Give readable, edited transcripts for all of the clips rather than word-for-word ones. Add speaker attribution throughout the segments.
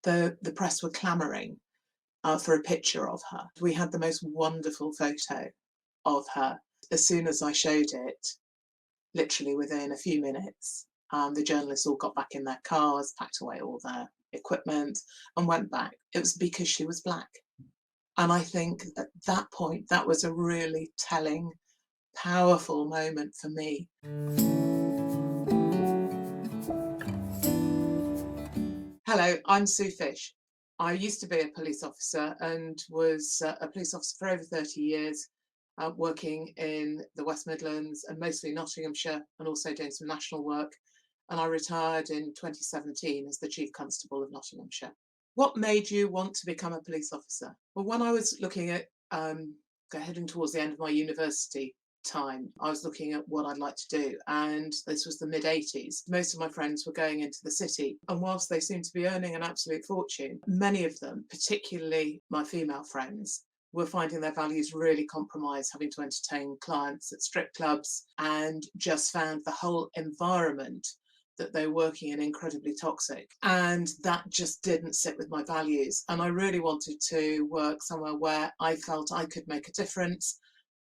Speaker 1: The press were clamouring for a picture of her. We had the most wonderful photo of her. As soon as I showed it, literally within a few minutes, the journalists all got back in their cars, packed away all their equipment and went back. It was because she was black. And I think at that point, that was a really telling, powerful moment for me. Hello, I'm Sue Fish. I used to be a police officer and was a police officer for over 30 years, working in the West Midlands and mostly Nottinghamshire, and also doing some national work. And I retired in 2017 as the Chief Constable of Nottinghamshire. What made you want to become a police officer? Well, when I was looking at heading towards the end of my university time, I was looking at what I'd like to do, and this was the mid-80s. Most of my friends were going into the city, and whilst they seemed to be earning an absolute fortune, many of them, particularly my female friends, were finding their values really compromised, having to entertain clients at strip clubs, and just found the whole environment that they were working in incredibly toxic. And that just didn't sit with my values. And I really wanted to work somewhere where I felt I could make a difference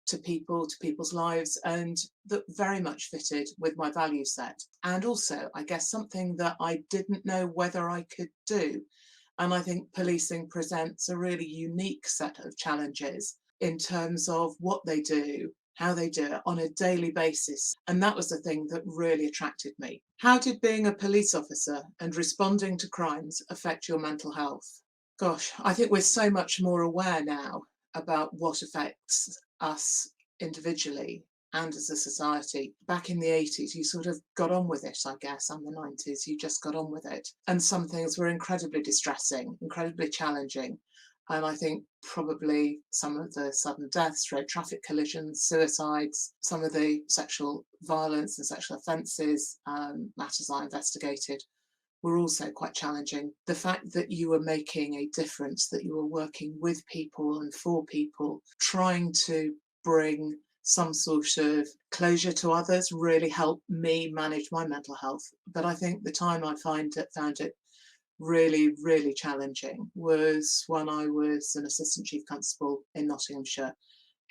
Speaker 1: to people, to people's lives, and that very much fitted with my value set. And also, I guess, something that I didn't know whether I could do. And I think policing presents a really unique set of challenges in terms of what they do, how they do it on a daily basis. And that was the thing that really attracted me. How did being a police officer and responding to crimes affect your mental health? Gosh, I think we're so much more aware now about what affects us individually and as a society. Back in the 80s, you sort of got on with it, I guess, and the 90s, you just got on with it. And some things were incredibly distressing, incredibly challenging. And I think probably some of the sudden deaths, road traffic collisions, suicides, some of the sexual violence and sexual offences matters I investigated were also quite challenging. The fact that you were making a difference, that you were working with people and for people, trying to bring some sort of closure to others really helped me manage my mental health. But I think the time I found it really, really challenging was when I was an assistant chief constable in Nottinghamshire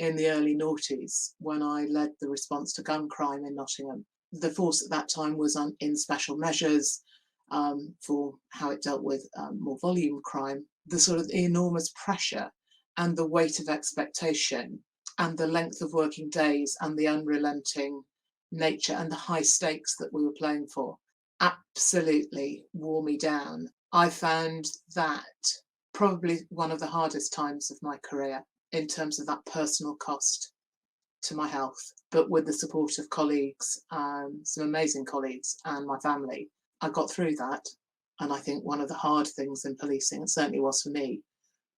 Speaker 1: in the early noughties, when I led the response to gun crime in Nottingham. The force at that time was in special measures for how it dealt with more volume crime. The sort of enormous pressure and the weight of expectation and the length of working days and the unrelenting nature and the high stakes that we were playing for absolutely wore me down. I found that probably one of the hardest times of my career in terms of that personal cost to my health, but with the support of colleagues, some amazing colleagues and my family, I got through that. And I think one of the hard things in policing, and certainly was for me,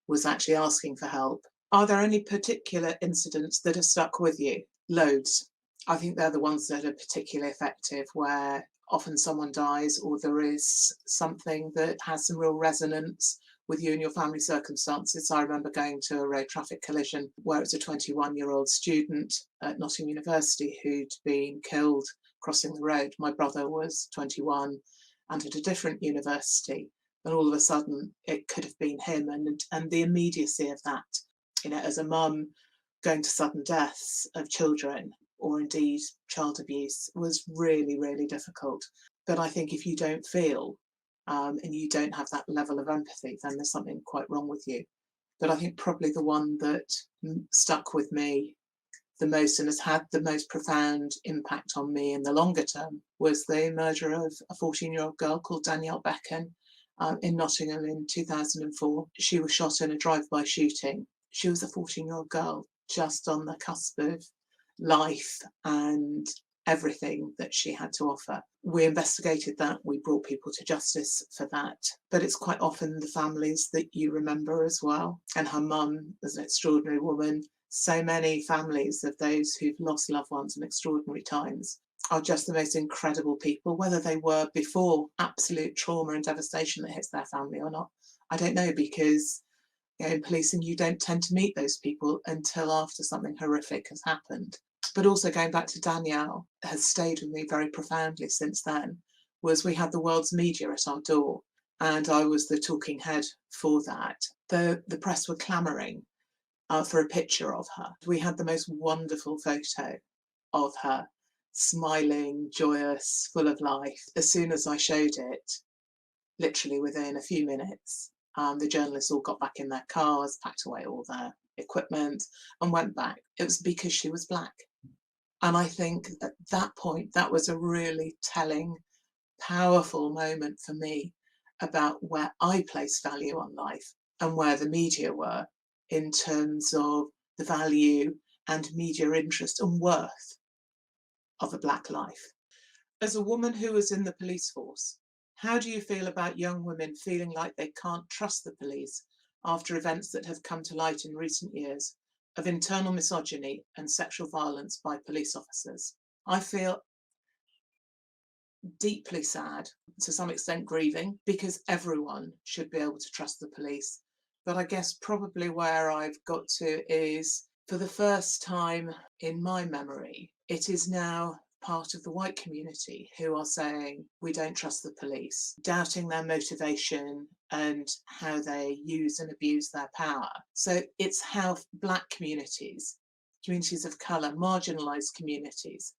Speaker 1: was actually asking for help. Are there any particular incidents that have stuck with you? Loads. I think they're the ones that are particularly effective, where often someone dies or there is something that has some real resonance with you and your family circumstances. I remember going to a road traffic collision where it was a 21-year-old student at Nottingham University who'd been killed crossing the road. My brother was 21 and at a different university, and all of a sudden it could have been him, and the immediacy of that, you know, as a mum, going to sudden deaths of children or indeed child abuse was really, really difficult. But I think if you don't feel and you don't have that level of empathy, then there's something quite wrong with you. But I think probably the one that stuck with me the most and has had the most profound impact on me in the longer term was the murder of a 14-year-old girl called Danielle Becken in Nottingham in 2004. She was shot in a drive-by shooting. She was a 14-year-old girl just on the cusp of life and everything that she had to offer. We investigated that, we brought people to justice for that, but it's quite often the families that you remember as well. And her mum was an extraordinary woman. So many families of those who've lost loved ones in extraordinary times are just the most incredible people, whether they were before absolute trauma and devastation that hits their family or not. I don't know, because in policing you don't tend to meet those people until after something horrific has happened. But also going back to Danielle, has stayed with me very profoundly since then, was we had the world's media at our door. and I was the talking head for that. The press were clamouring for a picture of her. We had the most wonderful photo of her, smiling, joyous, full of life. As soon as I showed it, literally within a few minutes, the journalists all got back in their cars, packed away all their equipment and went back. It was because she was black. And I think at that point, that was a really telling, powerful moment for me about where I place value on life and where the media were in terms of the value and media interest and worth of a black life. As a woman who was in the police force, how do you feel about young women feeling like they can't trust the police after events that have come to light in recent years of internal misogyny and sexual violence by police officers? I feel deeply sad, to some extent grieving, because everyone should be able to trust the police. But I guess probably where I've got to is, for the first time in my memory, it is now part of the white community who are saying we don't trust the police, doubting their motivation and how they use and abuse their power. So it's how black communities, communities of colour, marginalised communities,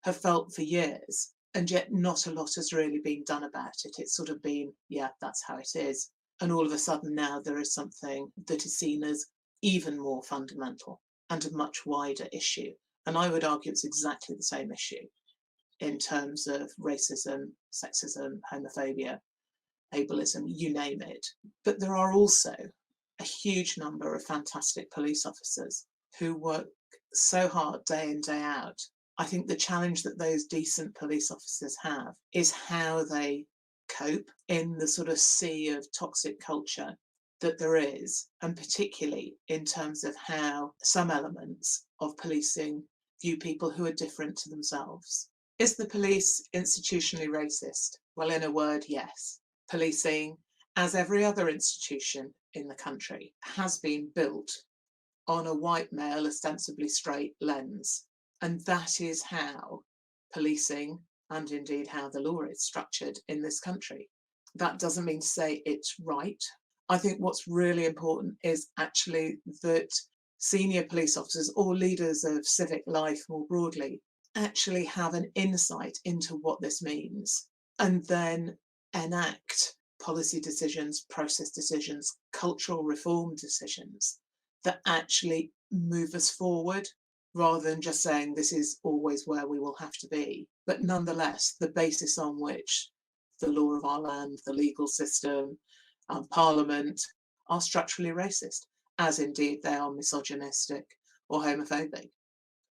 Speaker 1: have felt for years, and yet not a lot has really been done about it. It's sort of been, yeah, that's how it is. And all of a sudden now there is something that is seen as even more fundamental and a much wider issue. And I would argue it's exactly the same issue in terms of racism, sexism, homophobia, ableism, you name it. But there are also a huge number of fantastic police officers who work so hard day in, day out. I think the challenge that those decent police officers have is how they cope in the sort of sea of toxic culture that there is, and particularly in terms of how some elements of policing view people who are different to themselves. Is the police institutionally racist? Well, in a word, yes. Policing, as every other institution in the country, has been built on a white male, ostensibly straight lens. And that is how policing, and indeed how the law is structured in this country. That doesn't mean to say it's right. I think what's really important is actually that senior police officers or leaders of civic life more broadly actually have an insight into what this means and then enact policy decisions, process decisions, cultural reform decisions that actually move us forward, rather than just saying this is always where we will have to be. But nonetheless, the basis on which the law of our land, the legal system, Parliament are structurally racist, as indeed they are misogynistic or homophobic.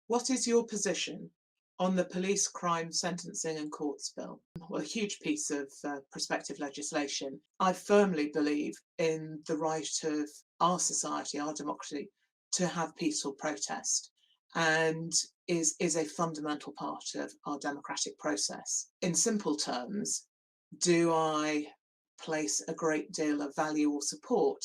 Speaker 1: What is your position on the Police Crime Sentencing and Courts Bill? Well, a huge piece of prospective legislation. I firmly believe in the right of our society, our democracy, to have peaceful protest, and is a fundamental part of our democratic process. In simple terms, do I place a great deal of value or support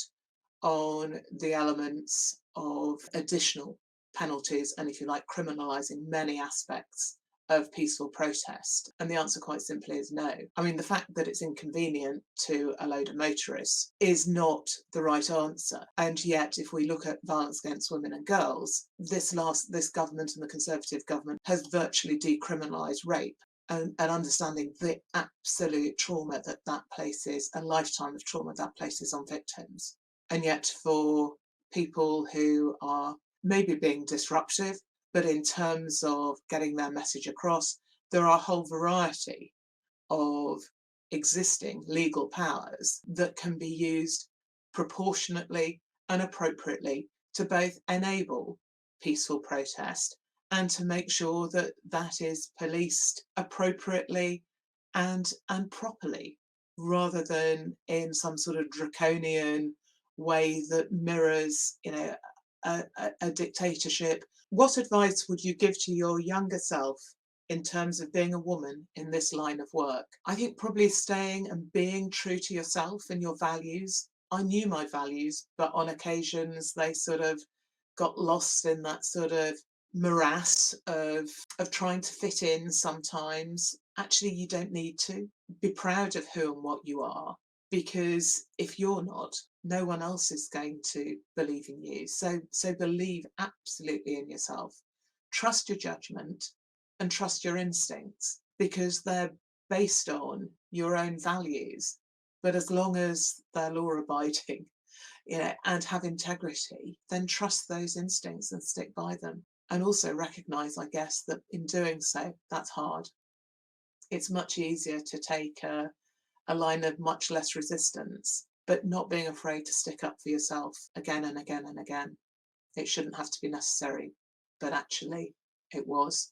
Speaker 1: on the elements of additional penalties and, if you like, criminalising many aspects of peaceful protest? And the answer quite simply is no. I mean, the fact that it's inconvenient to a load of motorists is not the right answer. And yet, if we look at violence against women and girls, this government and the Conservative government has virtually decriminalised rape. And understanding the absolute trauma that places, a lifetime of trauma that places on victims. And yet for people who are maybe being disruptive, but in terms of getting their message across, there are a whole variety of existing legal powers that can be used proportionately and appropriately to both enable peaceful protest and to make sure that that is policed appropriately and properly, rather than in some sort of draconian way that mirrors, a dictatorship. What advice would you give to your younger self in terms of being a woman in this line of work? I think probably staying and being true to yourself and your values. I knew my values, but on occasions they sort of got lost in that sort of morass of trying to fit in sometimes. Actually, you don't need to. Be proud of who and what you are. because if you're not, no one else is going to believe in you. So believe absolutely in yourself. Trust your judgment and trust your instincts, because they're based on your own values. But as long as they're law abiding, and have integrity, then trust those instincts and stick by them. And also recognize, I guess, that in doing so, that's hard. It's much easier to take a line of much less resistance, but not being afraid to stick up for yourself again and again and again. It shouldn't have to be necessary, but actually it was.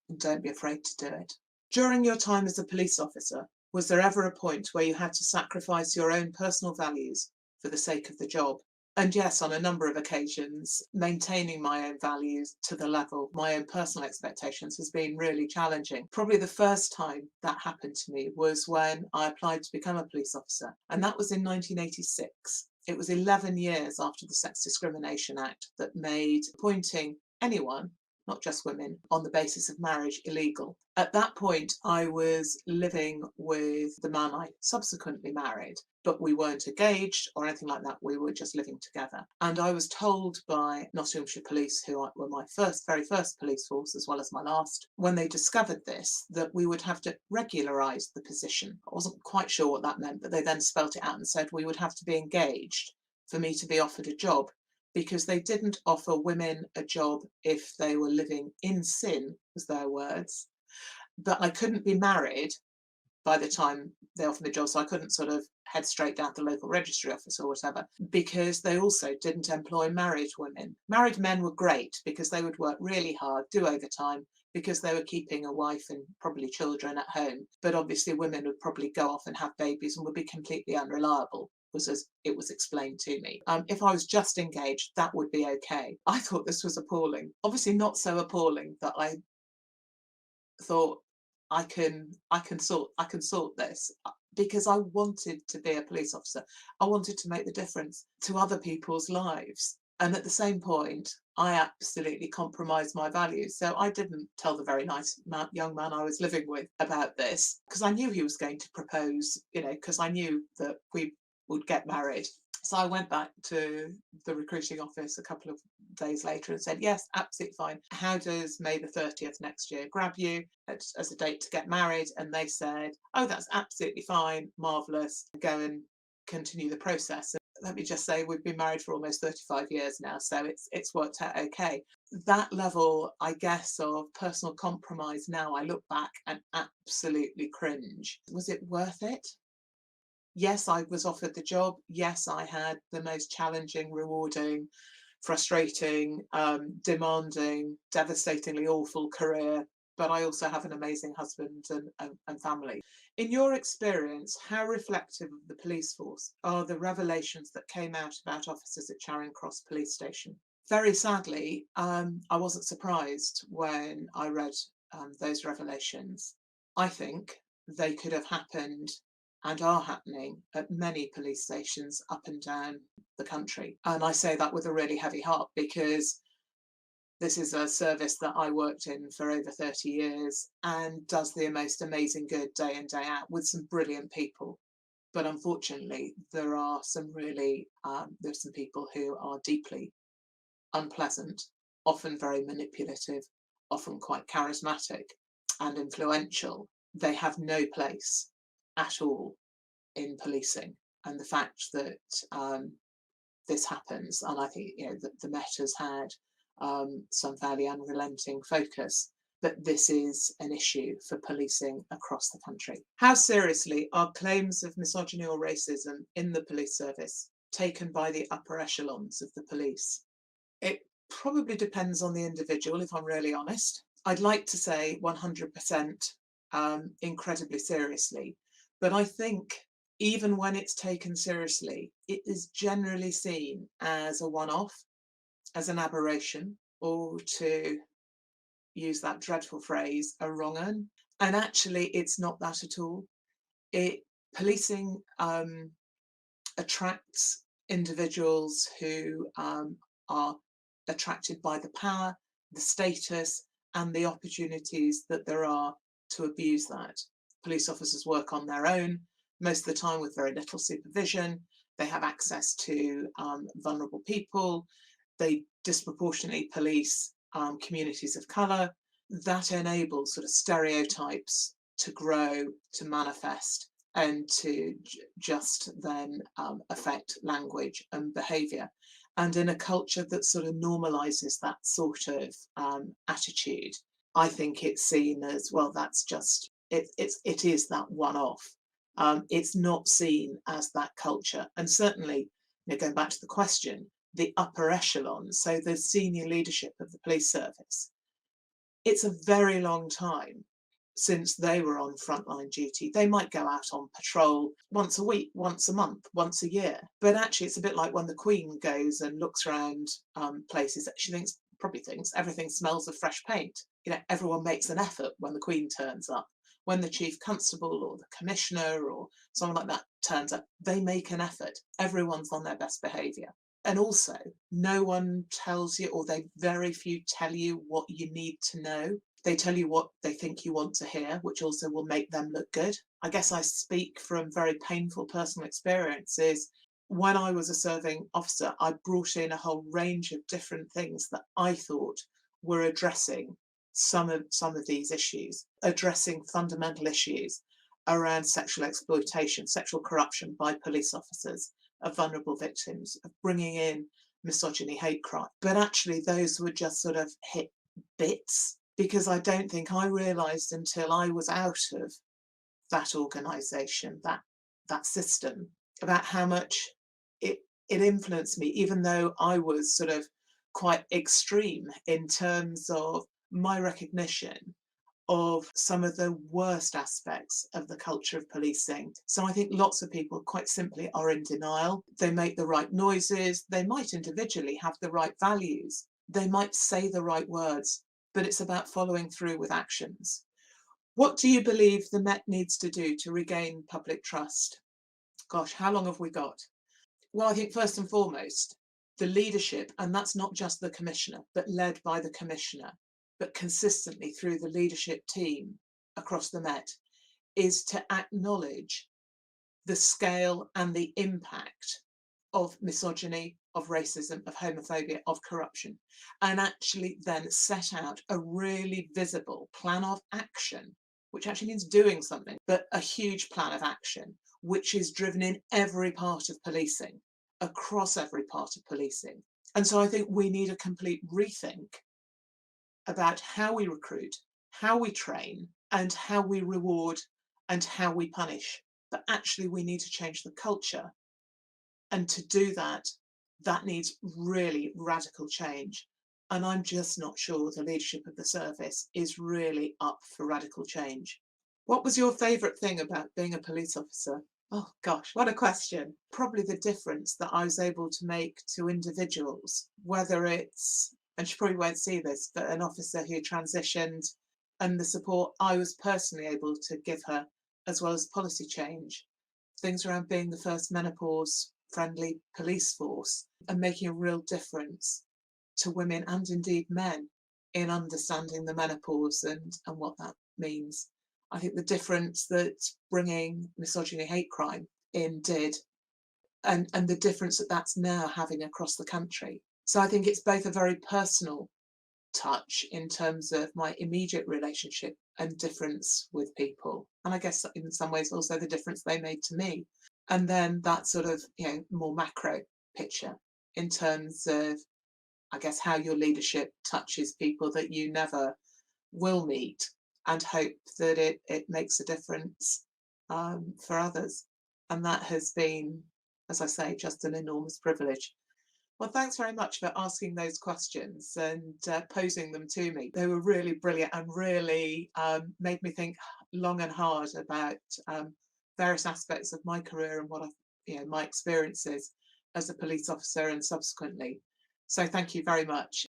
Speaker 1: And don't be afraid to do it. During your time as a police officer, was there ever a point where you had to sacrifice your own personal values for the sake of the job? And yes, on a number of occasions, maintaining my own values to the level, my own personal expectations has been really challenging. Probably the first time that happened to me was when I applied to become a police officer, and that was in 1986. It was 11 years after the Sex Discrimination Act that made appointing anyone, not just women, on the basis of marriage illegal. At that point, I was living with the man I subsequently married, but we weren't engaged or anything like that. We were just living together. And I was told by Nottinghamshire Police, who were my very first police force, as well as my last, when they discovered this, that we would have to regularise the position. I wasn't quite sure what that meant, but they then spelt it out and said we would have to be engaged for me to be offered a job, because they didn't offer women a job if they were living in sin, was their words. But I couldn't be married by the time they offered me a job, so I couldn't sort of head straight down to the local registry office or whatever, because they also didn't employ married women. Married men were great because they would work really hard, do overtime, because they were keeping a wife and probably children at home. But obviously women would probably go off and have babies and would be completely unreliable, was as it was explained to me. If I was just engaged, that would be okay. I thought this was appalling. Obviously not so appalling that I thought I can sort this, because I wanted to be a police officer. I wanted to make the difference to other people's lives. And at the same point, I absolutely compromised my values. So I didn't tell the very nice young man I was living with about this, because I knew he was going to propose, because I knew that we would get married. So I went back to the recruiting office a couple of days later and said, yes, absolutely fine. How does May the 30th next year grab you as a date to get married? And they said, oh, that's absolutely fine, marvellous, go and continue the process. And let me just say, we've been married for almost 35 years now, so it's worked out okay. That level, I guess, of personal compromise, now I look back and absolutely cringe. Was it worth it? Yes, I was offered the job. Yes, I had the most challenging, rewarding, frustrating, demanding, devastatingly awful career, but I also have an amazing husband and family. In your experience, how reflective of the police force are the revelations that came out about officers at Charing Cross police station? Very sadly, I wasn't surprised when I read those revelations. I think they could have happened and are happening at many police stations up and down the country. And I say that with a really heavy heart, because this is a service that I worked in for over 30 years and does the most amazing good day in, day out with some brilliant people. But unfortunately, there are some there's some people who are deeply unpleasant, often very manipulative, often quite charismatic and influential. They have no place at all in policing. And the fact that this happens, and I think that the Met has had some fairly unrelenting focus, but this is an issue for policing across the country. How seriously are claims of misogyny or racism in the police service taken by the upper echelons of the police? It probably depends on the individual, if I'm really honest. I'd like to say 100% incredibly seriously, but I think even when it's taken seriously, it is generally seen as a one-off, as an aberration, or, to use that dreadful phrase, a wrong un. And actually, it's not that at all. Policing attracts individuals who are attracted by the power, the status, and the opportunities that there are to abuse that. Police officers work on their own. most of the time with very little supervision. They have access to vulnerable people. They disproportionately police communities of colour. That enables sort of stereotypes to grow, to manifest, and to just then affect language and behaviour. And in a culture that sort of normalises that sort of attitude, I think it's seen as, well, that's just, it is that one-off. It's not seen as that culture. And certainly, going back to the question, the upper echelons, so the senior leadership of the police service, it's a very long time since they were on frontline duty. They might go out on patrol once a week, once a month, once a year. But actually, it's a bit like when the Queen goes and looks around places. She probably thinks everything smells of fresh paint. Everyone makes an effort when the Queen turns up. When the chief constable or the commissioner or someone like that turns up, they make an effort. Everyone's on their best behaviour. And also, no one tells you, or very few tell you what you need to know. They tell you what they think you want to hear, which also will make them look good. I guess I speak from very painful personal experiences. When I was a serving officer, I brought in a whole range of different things that I thought were addressing some of these issues, addressing fundamental issues around sexual exploitation, sexual corruption by police officers of vulnerable victims, of bringing in misogyny, hate crime. But actually those were just sort of hit bits, because I don't think I realised until I was out of that organisation, that system, about how much it influenced me, even though I was sort of quite extreme in terms of my recognition of some of the worst aspects of the culture of policing. So I think lots of people quite simply are in denial. They make the right noises. They might individually have the right values. They might say the right words, but it's about following through with actions. What do you believe the Met needs to do to regain public trust? Gosh, how long have we got? Well, I think first and foremost, the leadership, and that's not just the Commissioner, but led by the Commissioner, but consistently through the leadership team across the Met, is to acknowledge the scale and the impact of misogyny, of racism, of homophobia, of corruption, and actually then set out a really visible plan of action, which actually means doing something, but a huge plan of action, which is driven in every part of policing, across every part of policing. And so I think we need a complete rethink about how we recruit, how we train, and how we reward and how we punish. But actually we need to change the culture. And to do that, that needs really radical change. And I'm just not sure the leadership of the service is really up for radical change. What was your favourite thing about being a police officer? Oh gosh, what a question. Probably the difference that I was able to make to individuals, whether it's, and she probably won't see this, but an officer who transitioned, and the support I was personally able to give her, as well as policy change. Things around being the first menopause-friendly police force and making a real difference to women and indeed men in understanding the menopause and what that means. I think the difference that bringing misogyny, hate crime in did, and the difference that that's now having across the country. So I think it's both a very personal touch in terms of my immediate relationship and difference with people. And I guess in some ways also the difference they made to me. And then that sort of, more macro picture in terms of, I guess, how your leadership touches people that you never will meet, and hope that it makes a difference for others. And that has been, as I say, just an enormous privilege. Well, thanks very much for asking those questions and posing them to me. They were really brilliant and really made me think long and hard about various aspects of my career and what my experiences as a police officer and subsequently. So thank you very much.